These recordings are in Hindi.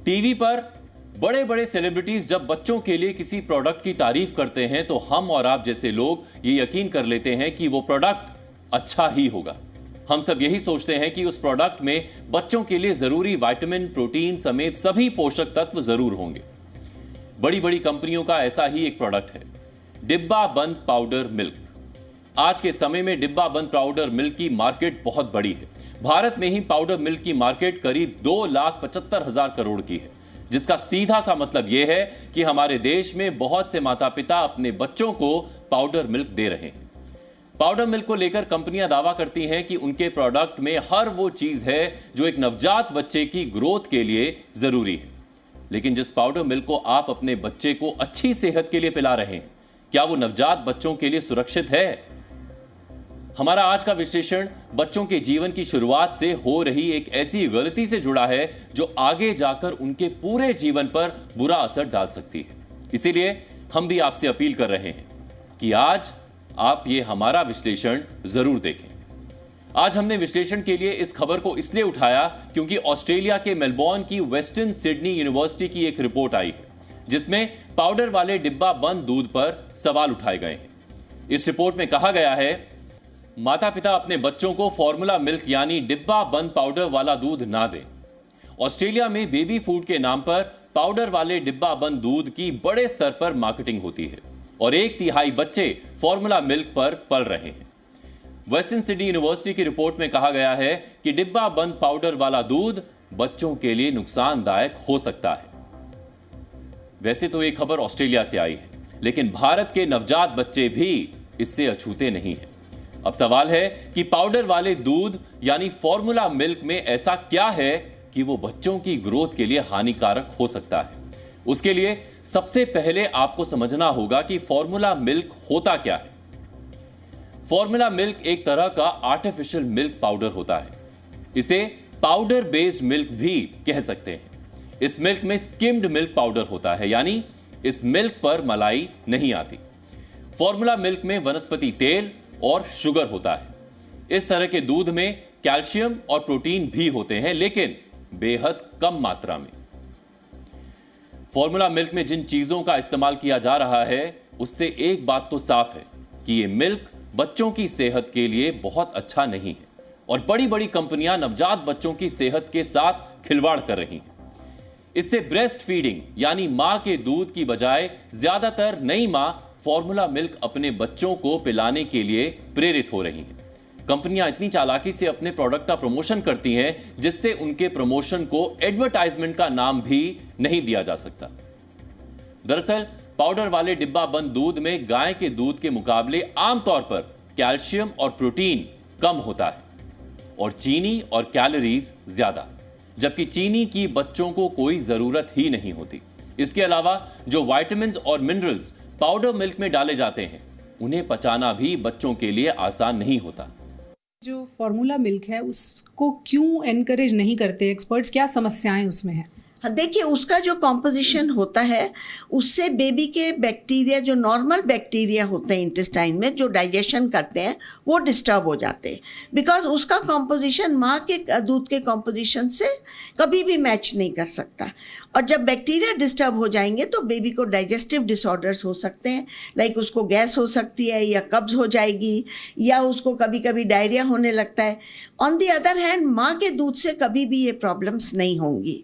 टीवी पर बड़े बड़े सेलिब्रिटीज जब बच्चों के लिए किसी प्रोडक्ट की तारीफ करते हैं तो हम और आप जैसे लोग ये यकीन कर लेते हैं कि वो प्रोडक्ट अच्छा ही होगा। हम सब यही सोचते हैं कि उस प्रोडक्ट में बच्चों के लिए जरूरी विटामिन, प्रोटीन समेत सभी पोषक तत्व जरूर होंगे। बड़ी बड़ी कंपनियों का ऐसा ही एक प्रोडक्ट है, डिब्बा बंद पाउडर मिल्क। आज के समय में डिब्बा बंद पाउडर मिल्क की मार्केट बहुत बड़ी है। भारत में ही पाउडर मिल्क की मार्केट करीब 2,75,000 करोड़ की है, जिसका सीधा सा मतलब यह है कि हमारे देश में बहुत से माता पिता अपने बच्चों को पाउडर मिल्क दे रहे हैं। पाउडर मिल्क को लेकर कंपनियां दावा करती हैं कि उनके प्रोडक्ट में हर वो चीज है जो एक नवजात बच्चे की ग्रोथ के लिए जरूरी है। लेकिन जिस पाउडर मिल्क को आप अपने बच्चे को अच्छी सेहत के लिए पिला रहे हैं, क्या वो नवजात बच्चों के लिए सुरक्षित है? हमारा आज का विश्लेषण बच्चों के जीवन की शुरुआत से हो रही एक ऐसी गलती से जुड़ा है जो आगे जाकर उनके पूरे जीवन पर बुरा असर डाल सकती है। इसीलिए हम भी आपसे अपील कर रहे हैं कि आज आप ये हमारा विश्लेषण जरूर देखें। आज हमने विश्लेषण के लिए इस खबर को इसलिए उठाया क्योंकि ऑस्ट्रेलिया के मेलबोर्न की वेस्टर्न सिडनी यूनिवर्सिटी की एक रिपोर्ट आई है, जिसमें पाउडर वाले डिब्बा बंद दूध पर सवाल उठाए गए हैं। इस रिपोर्ट में कहा गया है, माता पिता अपने बच्चों को फॉर्मूला मिल्क यानी डिब्बा बंद पाउडर वाला दूध ना दें। ऑस्ट्रेलिया में बेबी फूड के नाम पर पाउडर वाले डिब्बा बंद दूध की बड़े स्तर पर मार्केटिंग होती है और 1/3 बच्चे फॉर्मूला मिल्क पर पल रहे हैं। वेस्टर्न सिडनी यूनिवर्सिटी की रिपोर्ट में कहा गया है कि डिब्बा बंद पाउडर वाला दूध बच्चों के लिए नुकसानदायक हो सकता है। वैसे तो ये खबर ऑस्ट्रेलिया से आई है, लेकिन भारत के नवजात बच्चे भी इससे अछूते नहीं हैं। अब सवाल है कि पाउडर वाले दूध यानी फॉर्मूला मिल्क में ऐसा क्या है कि वो बच्चों की ग्रोथ के लिए हानिकारक हो सकता है। उसके लिए सबसे पहले आपको समझना होगा कि फॉर्मूला मिल्क होता क्या है। फॉर्मूला मिल्क एक तरह का आर्टिफिशियल मिल्क पाउडर होता है। इसे पाउडर बेस्ड मिल्क भी कह सकते हैं। इस मिल्क में स्किम्ड मिल्क पाउडर होता है, यानी इस मिल्क पर मलाई नहीं आती। फॉर्मूला मिल्क में वनस्पति तेल और शुगर होता है। इस तरह के दूध में कैल्शियम और प्रोटीन भी होते हैं, लेकिन बेहद कम मात्रा में। फॉर्मूला मिल्क में जिन चीजों का इस्तेमाल किया जा रहा है, उससे एक बात तो साफ है कि यह मिल्क बच्चों की सेहत के लिए बहुत अच्छा नहीं है और बड़ी बड़ी कंपनियां नवजात बच्चों की सेहत के साथ खिलवाड़ कर रही हैं। इससे ब्रेस्ट फीडिंग यानी मां के दूध की बजाय ज्यादातर नई मां फॉर्मूला मिल्क अपने बच्चों को पिलाने के लिए प्रेरित हो रही हैं। कंपनियां इतनी चालाकी से अपने प्रोडक्ट का प्रमोशन करती हैं जिससे उनके प्रमोशन को एडवर्टाइजमेंट का नाम भी नहीं दिया जा सकता। दरअसल पाउडर वाले डिब्बा बंद दूध में गाय के दूध के मुकाबले आमतौर पर कैल्शियम और प्रोटीन कम होता है और चीनी और कैलोरीज ज्यादा, जबकि चीनी की बच्चों को कोई जरूरत ही नहीं होती। इसके अलावा जो विटामिन और मिनरल्स पाउडर मिल्क में डाले जाते हैं, उन्हें पचाना भी बच्चों के लिए आसान नहीं होता। जो फॉर्मूला मिल्क है उसको क्यों एनकरेज नहीं करते एक्सपर्ट्स? क्या समस्याएं उसमें हैं? हाँ, देखिए उसका जो कॉम्पोजिशन होता है उससे बेबी के बैक्टीरिया, जो नॉर्मल बैक्टीरिया होते हैं इंटेस्टाइन में जो डाइजेशन करते हैं, वो डिस्टर्ब हो जाते हैं। बिकॉज उसका कॉम्पोजिशन माँ के दूध के कॉम्पोजिशन से कभी भी मैच नहीं कर सकता। और जब बैक्टीरिया डिस्टर्ब हो जाएंगे तो बेबी को डाइजेस्टिव डिसऑर्डर्स हो सकते हैं, लाइक उसको गैस हो सकती है या कब्ज हो जाएगी या उसको कभी कभी डायरिया होने लगता है। ऑन दी अदर हैंड माँ के दूध से कभी भी ये प्रॉब्लम्स नहीं होंगी।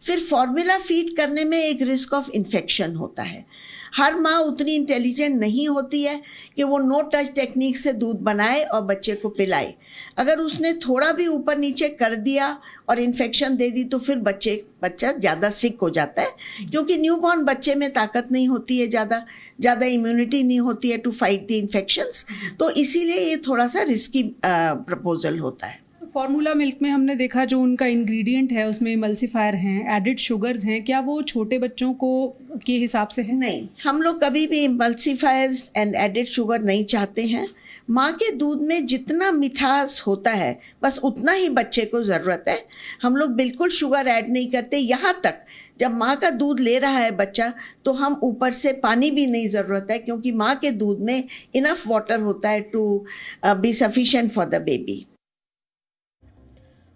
फिर फॉर्मूला फीड करने में एक रिस्क ऑफ इन्फेक्शन होता है। हर माँ उतनी इंटेलिजेंट नहीं होती है कि वो नो टच टेक्निक से दूध बनाए और बच्चे को पिलाए। अगर उसने थोड़ा भी ऊपर नीचे कर दिया और इन्फेक्शन दे दी तो फिर बच्चा ज़्यादा सिक हो जाता है, क्योंकि न्यूबॉर्न बच्चे में ताकत नहीं होती है, ज़्यादा इम्यूनिटी नहीं होती है टू फाइट द इन्फेक्शंस। तो इसीलिए ये थोड़ा सा रिस्की प्रपोजल होता है। फॉर्मूला मिल्क में हमने देखा जो उनका इंग्रेडिएंट है उसमें इमल्सिफायर हैं, एडिड शुगर्स हैं, क्या वो छोटे बच्चों को के हिसाब से है? नहीं, हम लोग कभी भी इमल्सिफायर्स एंड एडिड शुगर नहीं चाहते हैं। माँ के दूध में जितना मिठास होता है बस उतना ही बच्चे को ज़रूरत है। हम लोग बिल्कुल शुगर ऐड नहीं करते। यहाँ तक जब माँ का दूध ले रहा है बच्चा तो हम ऊपर से पानी भी नहीं ज़रूरत है, क्योंकि माँ के दूध में इनफ वाटर होता है to be sufficient for the baby.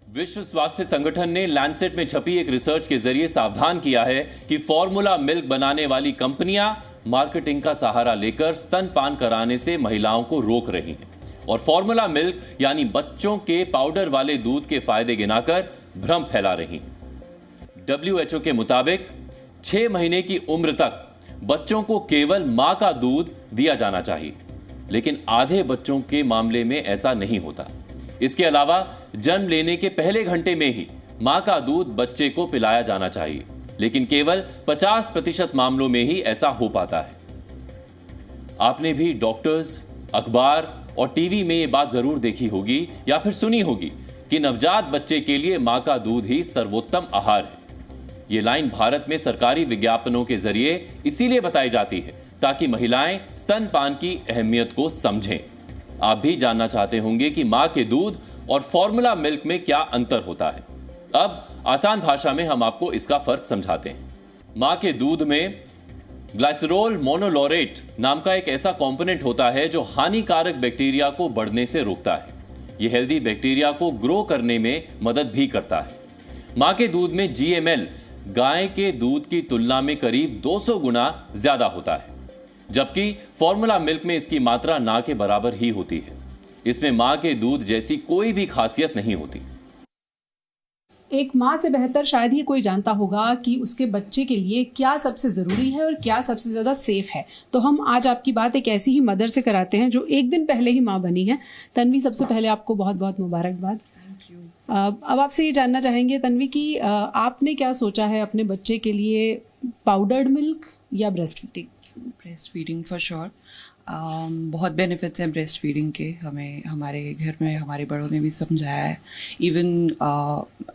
विश्व स्वास्थ्य संगठन ने लैंसेट में छपी एक रिसर्च के जरिए सावधान किया है कि फॉर्मूला मिल्क बनाने वाली कंपनियां मार्केटिंग का सहारा लेकर स्तनपान कराने से महिलाओं को रोक रही हैं और फॉर्मूला मिल्क यानी बच्चों के पाउडर वाले दूध के फायदे गिनाकर भ्रम फैला रही हैं। WHO के मुताबिक 6 महीने की उम्र तक बच्चों को केवल मां का दूध दिया जाना चाहिए, लेकिन आधे बच्चों के मामले में ऐसा नहीं होता। इसके अलावा जन्म लेने के पहले घंटे में ही मां का दूध बच्चे को पिलाया जाना चाहिए, लेकिन केवल 50% मामलों में ही ऐसा हो पाता है। आपने भी डॉक्टर्स, अखबार और टीवी में यह बात जरूर देखी होगी या फिर सुनी होगी कि नवजात बच्चे के लिए मां का दूध ही सर्वोत्तम आहार है। ये लाइन भारत में सरकारी विज्ञापनों के जरिए इसीलिए बताई जाती है ताकि महिलाएं स्तनपान की अहमियत को समझें। आप भी जानना चाहते होंगे कि मां के दूध और फॉर्मूला मिल्क में क्या अंतर होता है। अब आसान भाषा में हम आपको इसका फर्क समझाते हैं। मां के दूध में ग्लाइसरोल मोनोलोरेट नाम का एक ऐसा कंपोनेंट होता है जो हानिकारक बैक्टीरिया को बढ़ने से रोकता है। यह हेल्दी बैक्टीरिया को ग्रो करने में मदद भी करता है। मां के दूध में GML गाय के दूध की तुलना में करीब 200 गुना ज्यादा होता है, जबकि फॉर्मूला मिल्क में इसकी मात्रा ना के बराबर ही होती है। इसमें मां के दूध जैसी कोई भी खासियत नहीं होती। एक माँ से बेहतर शायद ही कोई जानता होगा कि उसके बच्चे के लिए क्या सबसे ज़रूरी है और क्या सबसे ज़्यादा सेफ है। तो हम आज आपकी बात एक ऐसी ही मदर से कराते हैं जो एक दिन पहले ही माँ बनी है। तन्वी, सबसे पहले आपको बहुत बहुत मुबारकबाद। अब आपसे ये जानना चाहेंगे तन्वी कि आपने क्या सोचा है अपने बच्चे के लिए, पाउडर्ड मिल्क या breast feeding? Breast feeding for sure. बहुत बेनिफिट्स हैं ब्रेस्ट फीडिंग के। हमें हमारे घर में हमारे बड़ों ने भी समझाया है। Even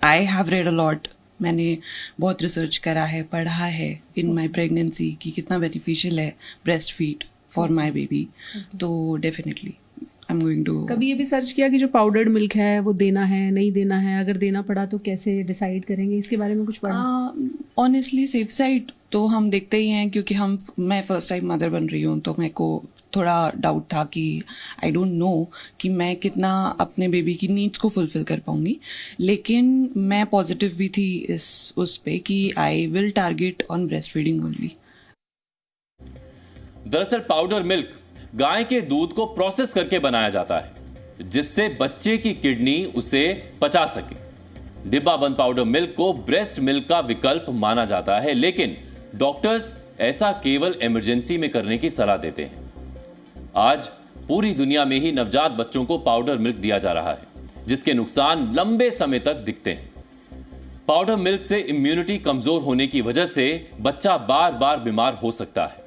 I have read a lot. मैंने बहुत रिसर्च करा है, पढ़ा है इन माय प्रेगनेंसी कि कितना बेनिफिशियल है breast feed for my baby. तो definitely I am going to. कभी ये भी सर्च किया कि जो पाउडर्ड मिल्क है वो देना है नहीं देना है? अगर देना पड़ा तो कैसे डिसाइड करेंगे, इसके बारे में कुछ पढ़ा? ऑनेस्टली सेफ साइड तो हम देखते ही हैं, क्योंकि मैं फर्स्ट टाइम मदर बन रही हूँ, तो मेरे को थोड़ा डाउट था कि आई डोंट नो कि मैं कितना अपने बेबी की नीड्स को फुलफिल कर पाऊंगी। लेकिन मैं पॉजिटिव भी थी उस पे कि I will target on breast feeding only. दरअसल पाउडर मिल्क गाय के दूध को प्रोसेस करके बनाया जाता है जिससे बच्चे की किडनी उसे पचा सके। डिब्बा बंद पाउडर मिल्क को ब्रेस्ट मिल्क का विकल्प माना जाता है, लेकिन डॉक्टर्स ऐसा केवल इमरजेंसी में करने की सलाह देते हैं। आज पूरी दुनिया में ही नवजात बच्चों को पाउडर मिल्क दिया जा रहा है, जिसके नुकसान लंबे समय तक दिखते हैं। पाउडर मिल्क से इम्यूनिटी कमजोर होने की वजह से बच्चा बार बार बीमार हो सकता है।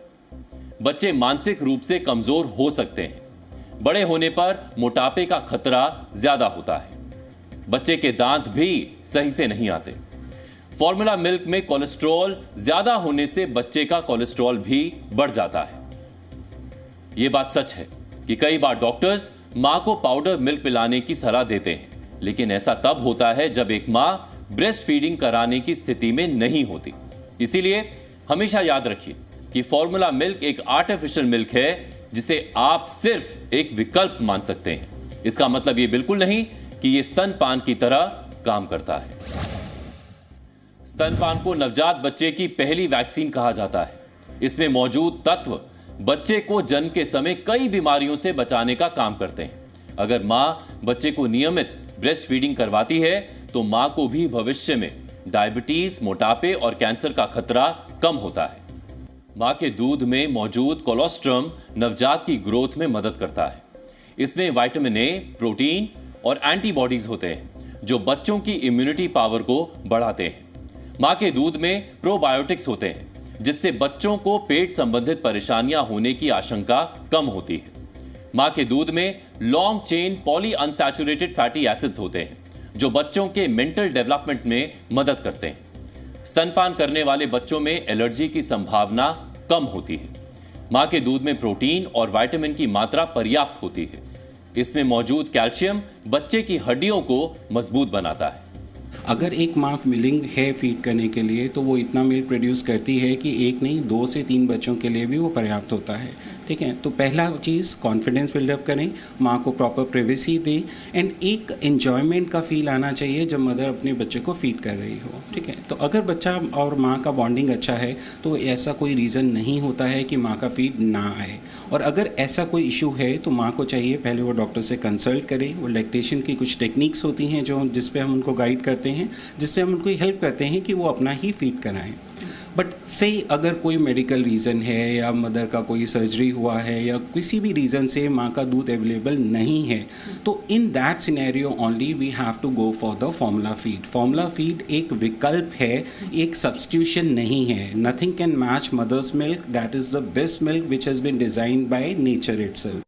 बच्चे मानसिक रूप से कमजोर हो सकते हैं। बड़े होने पर मोटापे का खतरा ज्यादा होता है। बच्चे के दांत भी सही से नहीं आते। फॉर्मूला मिल्क में कोलेस्ट्रॉल ज्यादा होने से बच्चे का कोलेस्ट्रॉल भी बढ़ जाता है। यह बात सच है कि कई बार डॉक्टर्स मां को पाउडर मिल्क पिलाने की सलाह देते हैं, लेकिन ऐसा तब होता है जब एक मां ब्रेस्ट फीडिंग कराने की स्थिति में नहीं होती। इसीलिए हमेशा याद रखिए कि फॉर्मूला मिल्क एक आर्टिफिशियल मिल्क है जिसे आप सिर्फ एक विकल्प मान सकते हैं। इसका मतलब यह बिल्कुल नहीं कि यह स्तनपान की तरह काम करता है। स्तनपान को नवजात बच्चे की पहली वैक्सीन कहा जाता है। इसमें मौजूद तत्व बच्चे को जन्म के समय कई बीमारियों से बचाने का काम करते हैं। अगर मां बच्चे को नियमित ब्रेस्ट फीडिंग करवाती है तो मां को भी भविष्य में डायबिटीज, मोटापे और कैंसर का खतरा कम होता है। मां के दूध में मौजूद कोलोस्ट्रम नवजात की ग्रोथ में मदद करता है। इसमें विटामिन ए, प्रोटीन और एंटीबॉडीज होते हैं जो बच्चों की इम्यूनिटी पावर को बढ़ाते हैं। मां के दूध में प्रोबायोटिक्स होते हैं जिससे बच्चों को पेट संबंधित परेशानियां होने की आशंका कम होती है। मां के दूध में long chain poly unsaturated fatty acids होते हैं जो बच्चों के मेंटल डेवलपमेंट में मदद करते हैं। स्तनपान करने वाले बच्चों में एलर्जी की संभावना कम होती है। मां के दूध में प्रोटीन और विटामिन की मात्रा पर्याप्त होती है। इसमें मौजूद कैल्शियम बच्चे की हड्डियों को मजबूत बनाता है। अगर एक माँ विलिंग है फीड करने के लिए तो वो इतना मिल्क प्रोड्यूस करती है कि एक नहीं 2 से 3 बच्चों के लिए भी वो पर्याप्त होता है। ठीक है, तो पहला चीज़ कॉन्फिडेंस बिल्डअप करें, माँ को प्रॉपर प्राइवेसी दें एंड एक एन्जॉयमेंट का फील आना चाहिए जब मदर अपने बच्चे को फीड कर रही हो। ठीक है, तो अगर बच्चा और माँ का बॉन्डिंग अच्छा है तो ऐसा कोई रीज़न नहीं होता है कि माँ का फीड ना आए। और अगर ऐसा कोई इशू है तो माँ को चाहिए पहले वो डॉक्टर से कंसल्ट करें। वो लैक्टेशन की कुछ टेक्निक्स होती हैं जो जिस पे हम उनको गाइड करते हैं, जिससे हम उनको हेल्प करते हैं कि वो अपना ही फीड कराएं। बट से अगर कोई मेडिकल रीज़न है या मदर का कोई सर्जरी हुआ है या किसी भी रीज़न से माँ का दूध अवेलेबल नहीं है तो in that scenario only we have to go for the formula feed. Formula feed एक विकल्प है, एक सब्स्टिट्यूशन नहीं है। Nothing can match mother's milk, that is the best milk which has been designed by nature itself.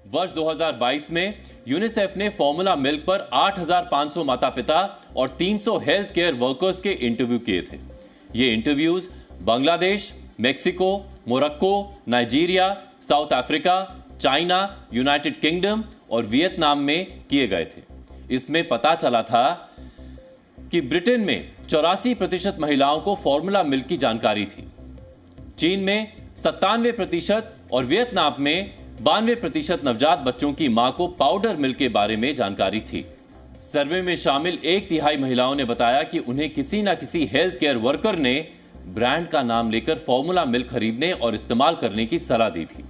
वर्ष 2022 में यूनिसेफ ने फॉर्मूला मिल्क पर 8,500 माता पिता और 300 हेल्थ केयर वर्कर्स के इंटरव्यू किए थे। ये interviews Bangladesh, Mexico, Morocco, Nigeria, south Africa, China, United kingdom और वियतनाम में किए गए थे। इसमें पता चला था कि ब्रिटेन में 84% महिलाओं को फॉर्मूला मिल्क की जानकारी थी, चीन में 97% और वियतनाम में 92% नवजात बच्चों की मां को पाउडर मिल्क के बारे में जानकारी थी। सर्वे में शामिल 1/3 महिलाओं ने बताया कि उन्हें किसी न किसी हेल्थ केयर वर्कर ने ब्रांड का नाम लेकर फॉर्मूला मिल्क खरीदने और इस्तेमाल करने की सलाह दी थी।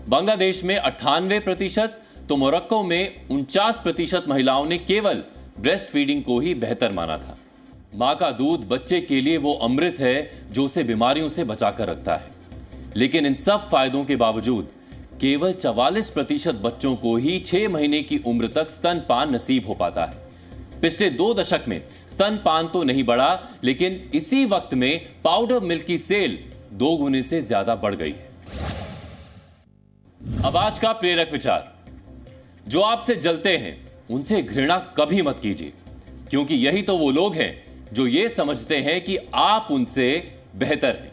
बांग्लादेश में 98% तो मोरक्को में 49% महिलाओं ने केवल ब्रेस्ट फीडिंग को ही बेहतर माना था। मां का दूध बच्चे के लिए वो अमृत है जो उसे बीमारियों से बचाकर रखता है। लेकिन इन सब फायदों के बावजूद केवल 44% बच्चों को ही 6 महीने की उम्र तक स्तनपान नसीब हो पाता है। पिछले 2 दशक में स्तनपान तो नहीं बढ़ा, लेकिन इसी वक्त में पाउडर मिल्क की सेल 2 गुने से ज्यादा बढ़ गई है। अब आज का प्रेरक विचार, जो आपसे जलते हैं उनसे घृणा कभी मत कीजिए, क्योंकि यही तो वो लोग हैं जो ये समझते हैं कि आप उनसे बेहतर हैं।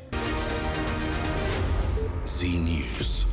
जी न्यूज़।